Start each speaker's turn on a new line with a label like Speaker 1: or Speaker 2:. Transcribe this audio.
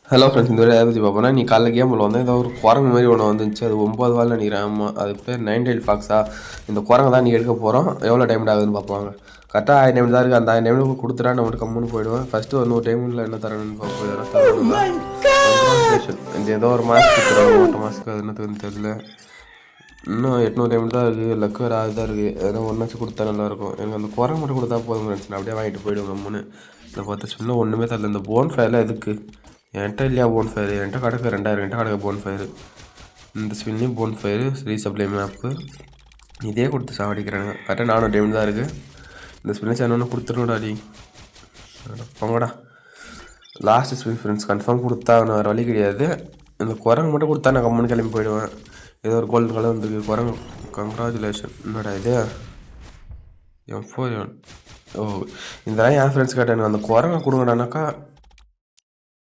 Speaker 1: Hello friends, இந்த video பற்றி பார்ப்போம்னா, நீ காலைல கேம் வந்து ஏதோ ஒரு குரங்கு மாதிரி ஒன்று வந்துச்சு. அது 9 வால் நினைக்கிறேன். ஆமாம், அது பேர் 9 டெயில் ஃபாக்ஸா. இந்த குரங்கு தான் நீ எடுக்க போகிறோம். எவ்வளோ டைம் ஆகுதுன்னு பார்ப்பாங்க. கரெக்டாக 1000 டைம் தான் இருக்குது. அந்த 1000 டைம் கொடுத்துட்டா நான் மட்டும் கம்முன்னு போயிடுவேன். ஃபஸ்ட்டு ஒரு 100 டைமில் என்ன தரணும்னு பார்ப்போம். தரணும்னா இந்த ஏதோ ஒரு மாஸ்க் கொடுத்துறாங்க. ஓட்ட மாஸ்க் அது என்னத்துக்குன்னு தெரியல. இன்னும் 800 டைம் தான் இருக்குது. லக்கு வேறு தான் இருக்குது. ஏதோ ஒன்றாச்சும் கொடுத்தா நல்லாயிருக்கும். எனக்கு அந்த குரங்கு மட்டும் கொடுத்தா போதும் ஃப்ரெண்ட்ஸ். நான் அப்படியே வாங்கிட்டு போயிடுவேன் கம்முன்னு. இதை பார்த்து சின்ன ஒன்றுமே தரல. இந்த போன் ஃபயரில் எதுக்கு என்கிட்ட இல்லையா? போன் ஃபயர் என்கிட்ட கிடக்கு 2000 என்கிட்ட கிடக்கு போன் ஃபயரு. இந்த ஸ்பின்னையும் போன் ஃபயரு ரீசப்ளை மேப்பு இதே கொடுத்து சாவடிக்கிறாங்க. கரெக்டாக 400 டைம் தான் இருக்குது. இந்த ஸ்பின்னை சேனல் கொடுத்துருடா அடி போங்கடா. லாஸ்ட் ஸ்பின் ஃப்ரெண்ட்ஸ் கன்ஃபார்ம் கொடுத்தா வேறு வழி கிடையாது. இந்த குரங்கு மட்டும் கொடுத்தா நான் கம்மனு கிளம்பி போயிடுவேன். ஏதோ ஒரு கோல்டு கலர் வந்துருக்கு குரங்கு. கங்க்ராச்சுலேஷன். என்னடா இது M4 ஓ, இதெல்லாம் என் ஃப்ரெண்ட்ஸ் கேட்டேன். அந்த குரங்கை கொடுங்கடானாக்கா